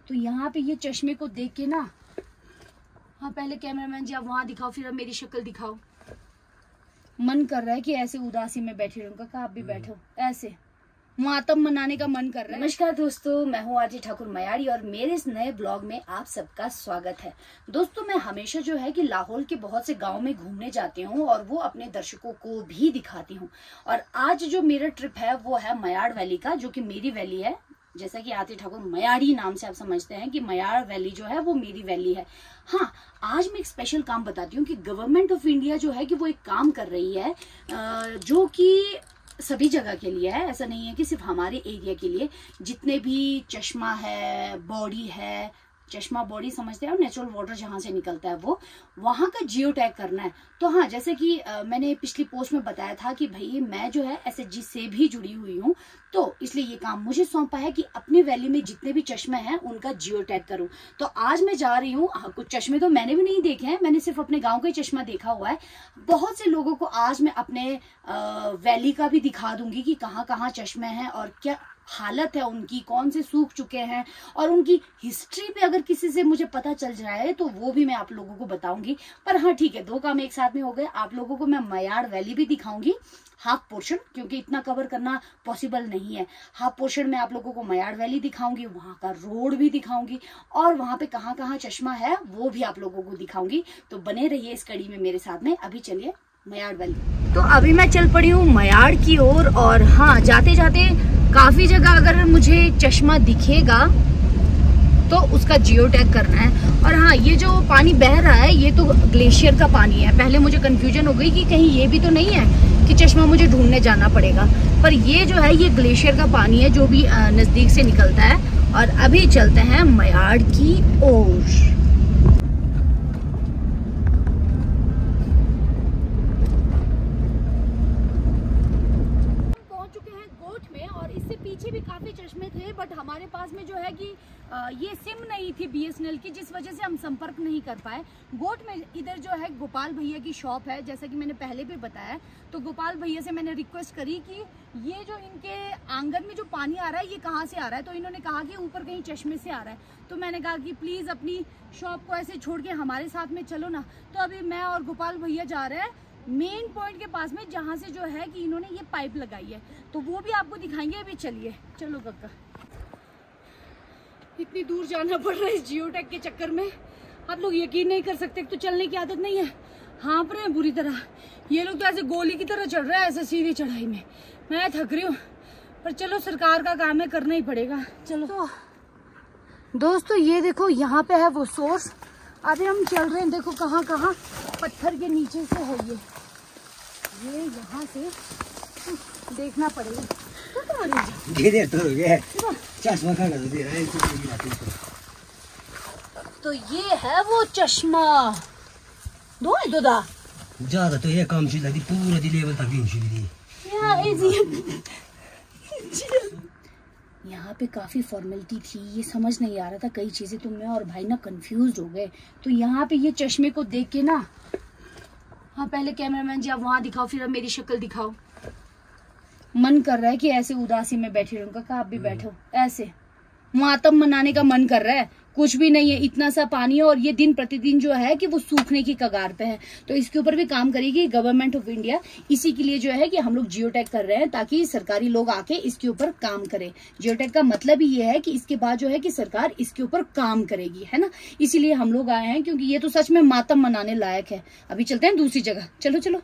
तो यहाँ पे ये चश्मे को देख के ना, हाँ पहले कैमरामैन जी आप वहां दिखाओ, फिर अब मेरी शक्ल दिखाओ। मन कर रहा है कि ऐसे उदासी में बैठे रहूं। काका आप भी बैठो, ऐसे मातम मनाने का मन कर रहा है। नमस्कार दोस्तों, मैं हूँ आरती ठाकुर मयाड़ी और मेरे इस नए ब्लॉग में आप सबका स्वागत है। दोस्तों मैं हमेशा जो है कि लाहौल के बहुत से गांव में घूमने जाती हूँ और वो अपने दर्शकों को भी दिखाती हूँ। और आज जो मेरा ट्रिप है वो है मयाड़ वैली का, जो कि मेरी वैली है। जैसा कि आरती ठाकुर मयाड़ी नाम से आप समझते हैं कि मयाड़ वैली जो है वो मेरी वैली है। हाँ, आज मैं एक स्पेशल काम बताती हूँ कि गवर्नमेंट ऑफ इंडिया जो है कि वो एक काम कर रही है जो कि सभी जगह के लिए है। ऐसा नहीं है कि सिर्फ हमारे एरिया के लिए। जितने भी चश्मा है, बॉडी है, चश्मा बॉडी समझते हैं, नेचुरल वाटर जहां से निकलता है वो, वहां का जियो टैग करना है। तो हाँ, जैसे कि मैंने पिछली पोस्ट में बताया था कि भाई मैं जो है SHG से भी जुड़ी हुई हूँ, तो इसलिए ये काम मुझे सौंपा है कि अपनी वैली में जितने भी चश्मे हैं उनका जियो टैग करूं। तो आज मैं जा रही हूँ। कुछ चश्मे तो मैंने भी नहीं देखे हैं, मैंने सिर्फ अपने गांव का ही चश्मा देखा हुआ है। बहुत से लोगों को आज मैं अपने वैली का भी दिखा दूंगी कि कहाँ कहाँ चश्मे हैं और क्या हालत है उनकी, कौन से सूख चुके हैं, और उनकी हिस्ट्री पे अगर किसी से मुझे पता चल जाए तो वो भी मैं आप लोगों को बताऊंगी। पर हाँ ठीक है, दो काम एक साथ में हो गए। आप लोगों को मैं मयाड़ वैली भी दिखाऊंगी, हाफ पोर्शन, क्योंकि इतना कवर करना पॉसिबल नहीं है। हाफ पोर्शन में आप लोगों को मयाड़ वैली दिखाऊंगी, वहां का रोड भी दिखाऊंगी और वहां पे कहाँ कहाँ चश्मा है वो भी आप लोगों को दिखाऊंगी। तो बने रहिए इस कड़ी में मेरे साथ में। अभी चलिए मयाड़ वैली। तो अभी मैं चल पड़ी हूँ मयाड़ की ओर। और हाँ, जाते जाते काफी जगह अगर मुझे चश्मा दिखेगा तो उसका जियो टैग करना है। और हाँ, ये जो पानी बह रहा है ये तो ग्लेशियर का पानी है। पहले मुझे कंफ्यूजन हो गई कि कहीं ये भी तो नहीं है कि चश्मा मुझे ढूंढने जाना पड़ेगा, पर ये जो है ये ग्लेशियर का पानी है जो भी नजदीक से निकलता है। और अभी चलते हैं मयाड़ की ओर। पीछे भी काफी चश्मे थे, बट हमारे पास में जो है कि ये सिम नहीं थी BSNL की, जिस वजह से हम संपर्क नहीं कर पाए। गोट में इधर जो है गोपाल भैया की शॉप है, जैसा कि मैंने पहले भी बताया। तो गोपाल भैया से मैंने रिक्वेस्ट करी कि ये जो इनके आंगन में जो पानी आ रहा है ये कहाँ से आ रहा है। तो इन्होंने कहा कि ऊपर कहीं चश्मे से आ रहा है। तो मैंने कहा कि प्लीज अपनी शॉप को ऐसे छोड़ के हमारे साथ में चलो ना। तो अभी मैं और गोपाल भैया जा रहे हैं मेन पॉइंट के पास में, जहां से जो है कि इन्होंने ये पाइप लगाई है, तो वो भी आपको दिखाएंगे। अभी चलिए, चलो काका। इतनी दूर जाना पड़ रहा है इस जियो टैग के चक्कर में, आप लोग यकीन नहीं कर सकते। तो चलने की आदत नहीं है, हाँफ रहे हैं बुरी तरह। ये लोग तो ऐसे गोली की तरह चढ़ रहे हैं ऐसे सीधी चढ़ाई में। मैं थक रही हूँ, पर चलो सरकार का काम है, करना ही पड़ेगा। चलो तो दोस्तों ये देखो, यहाँ पे है वो सोर्स। अभी हम चल रहे हैं, देखो कहाँ कहाँ पत्थर के नीचे से है ये यहाँ से देखना पड़ेगा। तो ये है वो चश्मा। दो है दो दा ज्यादा तो ये काम चल रही पूरा दी लेवल तक यहाँ पे काफी फॉर्मेलिटी थी, ये समझ नहीं आ रहा था कई चीजें, तो मैं और भाई ना कंफ्यूज हो गए। तो यहाँ पे ये चश्मे को देख के ना, हाँ पहले कैमरामैन जी आप वहां दिखाओ, फिर अब मेरी शक्ल दिखाओ। मन कर रहा है कि ऐसे उदासी में बैठे रहूं। काका आप भी बैठो, ऐसे मातम मनाने का मन कर रहा है। कुछ भी नहीं है, इतना सा पानी है और ये दिन प्रतिदिन जो है कि वो सूखने की कगार पे है। तो इसके ऊपर भी काम करेगी गवर्नमेंट ऑफ इंडिया। इसी के लिए जो है कि हम लोग जियो टैग कर रहे हैं, ताकि सरकारी लोग आके इसके ऊपर काम करें। जियो टैग का मतलब ही ये है कि इसके बाद जो है कि सरकार इसके ऊपर काम करेगी, है ना। इसीलिए हम लोग आए हैं, क्योंकि ये तो सच में मातम मनाने लायक है। अभी चलते हैं दूसरी जगह, चलो चलो।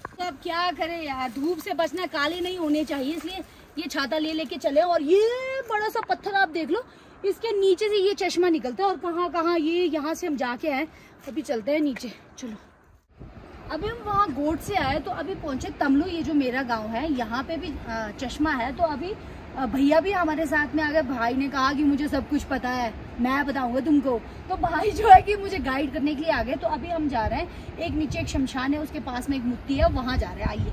तो अब क्या करें यार, धूप से बचना, काले नहीं होने चाहिए, इसलिए ये छाता ले लेके चले। और ये बड़ा सा पत्थर आप देख लो, इसके नीचे से ये चश्मा निकलता है। और कहाँ कहाँ ये, यहाँ से हम जाके आए, अभी चलते हैं नीचे, चलो। अभी हम वहाँ गोट से आए तो अभी पहुंचे तमलू, ये जो मेरा गांव है, यहाँ पे भी चश्मा है। तो अभी भैया भी हमारे साथ में आ गए। भाई ने कहा कि मुझे सब कुछ पता है, मैं बताऊंगा तुमको। तो भाई जो है कि मुझे गाइड करने के लिए आ गए। तो अभी हम जा रहे हैं, एक नीचे एक शमशान है, उसके पास में एक मूर्ति है, वहां जा रहे हैं। आइए।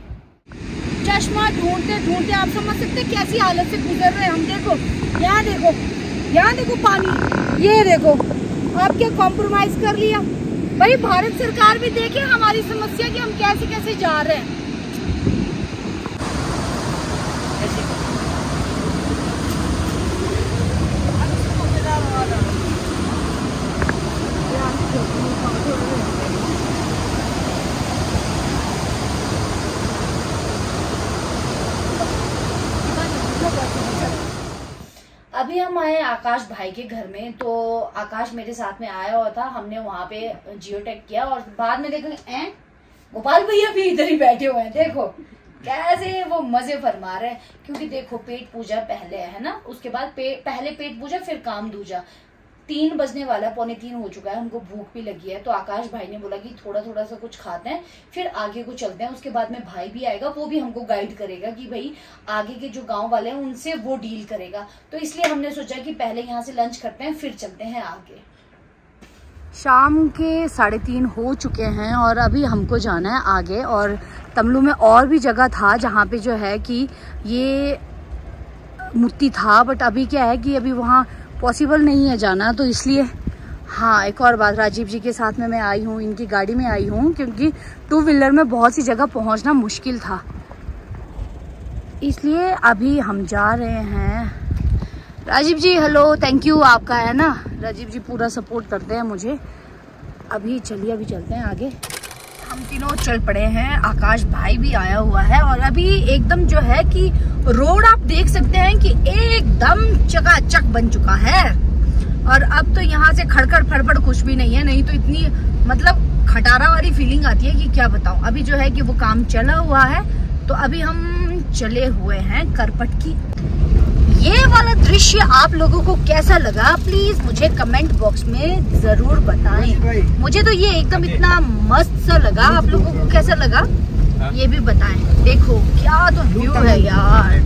चश्मा ढूंढते ढूंढते आप समझ सकते कैसी हालत से गुजर रहे हैं हम। देखो यहाँ देखो, यहाँ देखो पानी, ये देखो। आप क्या कॉम्प्रोमाइज कर लिया भाई? भारत सरकार भी देखे हमारी समस्या कि हम कैसे कैसे जा रहे हैं। अभी हम आए आकाश भाई के घर में, तो आकाश मेरे साथ में आया हुआ था। हमने वहां पे जियो टैग किया और बाद में देखो गोपाल भैया भी इधर ही बैठे हुए हैं। देखो कैसे वो मजे फरमा रहे हैं, क्योंकि देखो पेट पूजा पहले है ना, उसके बाद पहले पेट पूजा फिर काम दूजा। 3 बजने वाला, 2:45 हो चुका है, हमको भूख भी लगी है। तो आकाश भाई ने बोला कि थोड़ा थोड़ा सा कुछ खाते हैं फिर आगे को चलते हैं। उसके बाद में भाई भी आएगा, वो भी हमको गाइड करेगा कि भाई आगे के जो गांव वाले हैं उनसे वो डील करेगा। तो इसलिए हमने सोचा कि पहले यहाँ से लंच करते हैं फिर चलते हैं आगे। शाम के 3:30 हो चुके हैं और अभी हमको जाना है आगे। और तमलू में और भी जगह था जहाँ पे जो है कि ये मूर्ति था, बट अभी क्या है कि अभी वहाँ पॉसिबल नहीं है जाना, तो इसलिए हाँ। एक और बात, राजीव जी के साथ में मैं आई हूँ, इनकी गाड़ी में आई हूँ, क्योंकि 2 व्हीलर में बहुत सी जगह पहुँचना मुश्किल था, इसलिए अभी हम जा रहे हैं। राजीव जी हेलो, थैंक यू आपका है ना, राजीव जी पूरा सपोर्ट करते हैं मुझे। अभी चलिए अभी चलते हैं आगे। हम तीनों चल पड़े हैं, आकाश भाई भी आया हुआ है और अभी एकदम जो है कि रोड आप देख सकते हैं कि एकदम चकाचक बन चुका है। और अब तो यहाँ से खड़खड़ फड़फड़ कुछ भी नहीं है, नहीं तो इतनी मतलब खटारा वाली फीलिंग आती है कि क्या बताऊं। अभी जो है कि वो काम चला हुआ है, तो अभी हम चले हुए हैं करपट की। ये वाला दृश्य आप लोगों को कैसा लगा प्लीज मुझे कमेंट बॉक्स में जरूर बताएं। मुझे तो ये एकदम इतना मस्त सा लगा, आप लोगों को कैसा लगा ये भी बताएं। देखो क्या तो व्यू है यार।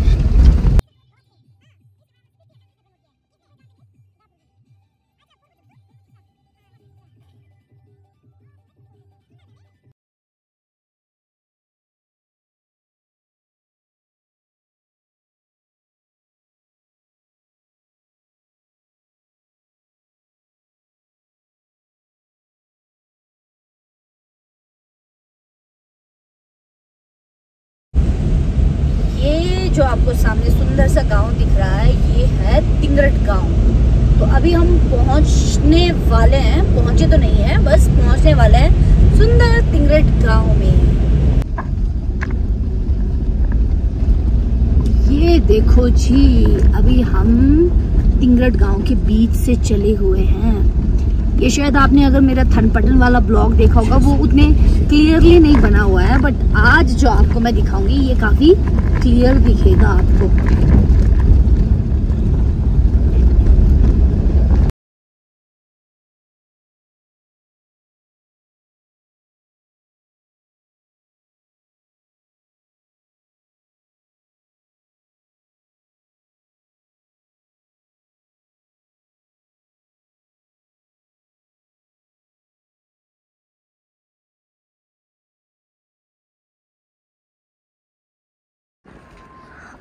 ये जो आपको सामने सुंदर सा गांव दिख रहा है, ये है तिंगरट गांव। तो अभी हम पहुंचने वाले हैं, पहुंचे तो नहीं है, बस पहुंचने वाले हैं सुंदर तिंगरट गांव में। ये देखो जी, अभी हम तिंगरट गांव के बीच से चले हुए हैं। ये शायद आपने अगर मेरा थनपटन वाला ब्लॉग देखा होगा, वो उतने क्लियरली नहीं बना हुआ है, बट आज जो आपको मैं दिखाऊंगी ये काफी क्लियर दिखेगा आपको।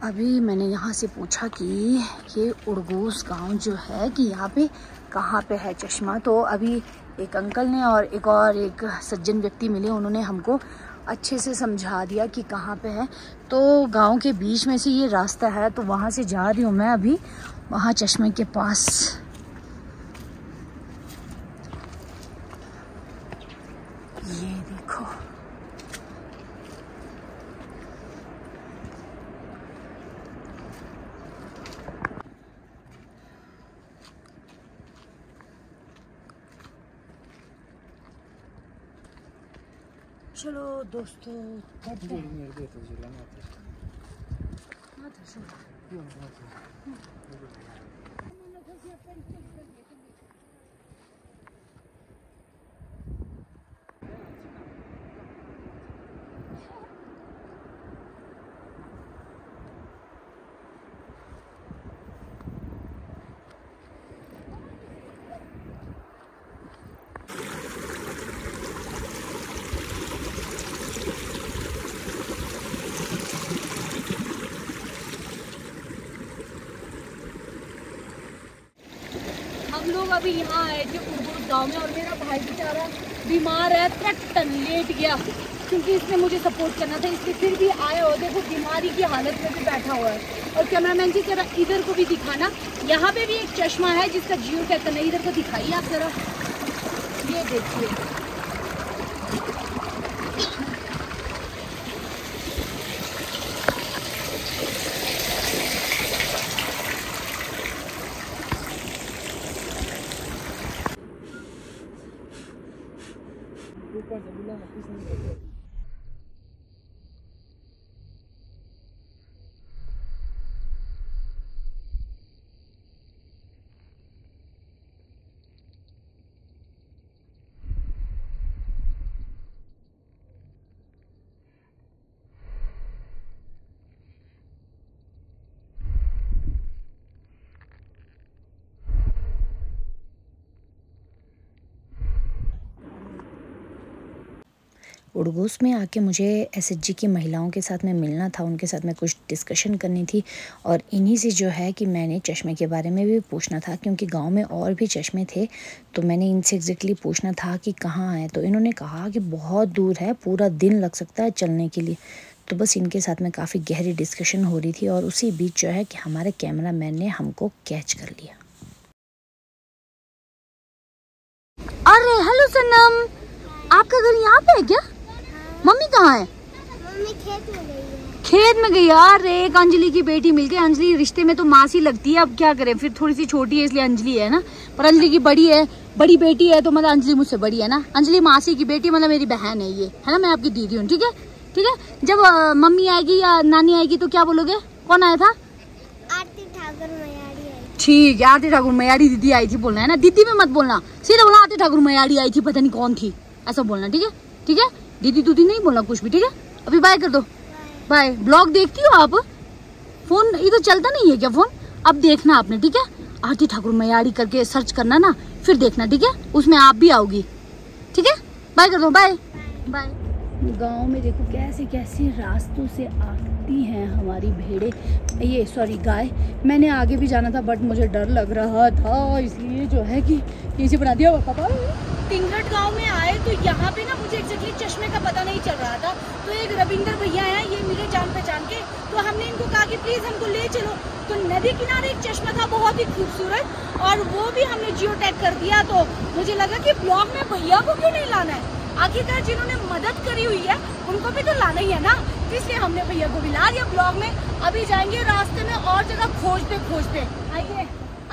अभी मैंने यहाँ से पूछा कि ये उड़गूस गांव जो है कि यहाँ पे कहाँ पे है चश्मा। तो अभी एक अंकल ने और एक सज्जन व्यक्ति मिले, उन्होंने हमको अच्छे से समझा दिया कि कहाँ पे है। तो गांव के बीच में से ये रास्ता है, तो वहाँ से जा रही हूँ मैं अभी वहाँ चश्मे के पास। ये देखो चलो दोस्तों हम लोग अभी यहाँ आए थे उड़गूस गाँव में और मेरा भाई बेचारा बीमार है, त्रटन लेट गया, क्योंकि इसने मुझे सपोर्ट करना था, इसलिए फिर भी आया हो। देखो बीमारी की हालत में भी बैठा हुआ है। और कैमरामैन जी जरा इधर को भी दिखाना, यहाँ पे भी एक चश्मा है जिसका जियो टैग करना, इधर को दिखाइए आप जरा, ये देखिए। उड़गोस में आके मुझे एसएचजी की महिलाओं के साथ में मिलना था, उनके साथ में कुछ डिस्कशन करनी थी और इन्हीं से जो है कि मैंने चश्मे के बारे में भी पूछना था, क्योंकि गांव में और भी चश्मे थे। तो मैंने इनसे एग्जैक्टली पूछना था कि कहाँ है, तो इन्होंने कहा कि बहुत दूर है, पूरा दिन लग सकता है चलने के लिए। तो बस इनके साथ में काफ़ी गहरी डिस्कशन हो रही थी और उसी बीच जो है कि हमारे कैमरामैन ने हमको कैच कर लिया। अरे हेलो सनम, आपका घर यहाँ पे है क्या? मम्मी कहाँ है? मम्मी खेत में गई है। खेत में गई यार। एक अंजलि की बेटी मिल गई। अंजलि रिश्ते में तो मासी लगती है, अब क्या करें, फिर थोड़ी सी छोटी है इसलिए अंजलि है ना, पर अंजलि की बड़ी है, बड़ी बेटी है, तो मतलब अंजलि मुझसे बड़ी है ना। अंजलि मासी की बेटी, मतलब मेरी बहन है ये, है ना, मैं आपकी दीदी हूँ। ठीक है ठीक है। जब मम्मी आएगी या नानी आएगी तो क्या बोलोगे? कौन आया था? आरती ठाकुर मयारी आई। ठीक है, आरती ठाकुर मयारी दीदी आई थी बोलना है ना। दीदी में मत बोलना, सीधा बोलना आरती ठाकुर मयारी आई थी, पता नहीं कौन थी, ऐसा बोलना। ठीक है ठीक है, दीदी दूदी नहीं बोलना कुछ भी। ठीक है, अभी बाय कर दो। बाय। ब्लॉग देखती हो आप? फोन इधर चलता नहीं है क्या फोन? अब देखना आपने, ठीक है, आरती ठाकुर मयारी करके सर्च करना ना, फिर देखना, ठीक है, उसमें आप भी आओगी। ठीक है, बाय कर दो। Bye bye. गांव में देखो कैसे कैसे रास्तों से आती हैं हमारी भेड़े, ये सॉरी गाय। मैंने आगे भी जाना था बट मुझे डर लग रहा था, इसलिए जो है कि यहीं बना दिया पापा। टिंगरट गांव में आए तो यहाँ पे ना मुझे एग्जैक्टली चश्मे का पता नहीं चल रहा था, तो एक रविंदर भैया हैं, ये मिले जान पहचान के, तो हमने इनको कहा कि प्लीज हमको ले चलो। तो नदी किनारे एक चश्मा था बहुत ही खूबसूरत, और वो भी हमने जियो टैग कर दिया। तो मुझे लगा कि ब्लॉग में भैया को क्यों नहीं लाना है, आखिरकार जिन्होंने मदद करी हुई है उनको भी तो लाना ही है ना, इसलिए हमने भैया को भी ला दिया ब्लॉग में। अभी जाएंगे रास्ते में और जगह खोजते खोजते। आइए,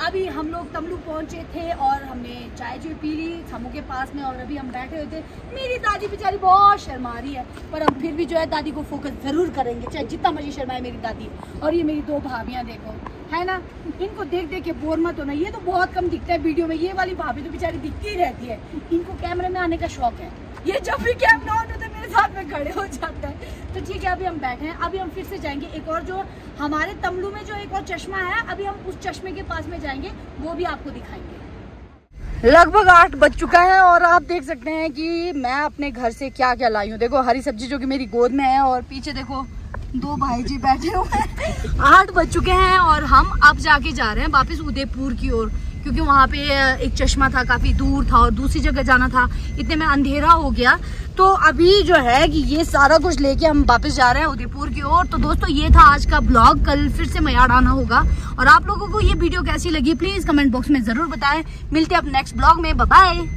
अभी हम लोग तमलू पहुंचे थे और हमने चाय पी ली समूह के पास में, और अभी हम बैठे हुए थे। मेरी दादी बेचारी बहुत शर्मा रही है, पर हम फिर भी जो है दादी को फोकस जरूर करेंगे, चाहे जितना मर्जी शर्माए मेरी दादी। और ये मेरी दो भाभियां देखो, है ना, इनको देख देख के बोर मत होना। ये तो बहुत कम दिखता है वीडियो में, ये वाली भाभी तो बेचारी दिखती ही रहती है, इनको कैमरे में आने का शौक है। ये जब भी कैमरा ऑन होता है मेरे साथ में खड़े हो जाता है। तो ठीक है, अभी हम बैठे हैं, अभी हम फिर से जाएंगे एक और, जो हमारे तमलू में जो एक और चश्मा है, अभी हम उस चश्मे के पास में जाएंगे, वो भी आपको दिखाएंगे। लगभग 8 बज चुका है और आप देख सकते हैं कि मैं अपने घर से क्या क्या लाई हूँ। देखो हरी सब्जी जो कि मेरी गोद में है, और पीछे देखो 2 भाई जी बैठे हुए हैं। 8 बज चुके हैं और हम अब जाके जा रहे हैं वापस उदयपुर की ओर, क्योंकि वहाँ पे एक चश्मा था, काफी दूर था और दूसरी जगह जाना था, इतने में अंधेरा हो गया। तो अभी जो है कि ये सारा कुछ लेके हम वापस जा रहे हैं उदयपुर की ओर। तो दोस्तों ये था आज का ब्लॉग, कल फिर से मयाड़ आना होगा। और आप लोगों को ये वीडियो कैसी लगी प्लीज कमेंट बॉक्स में जरूर बताएं। मिलते हैं अब नेक्स्ट ब्लॉग में, बाय बाय।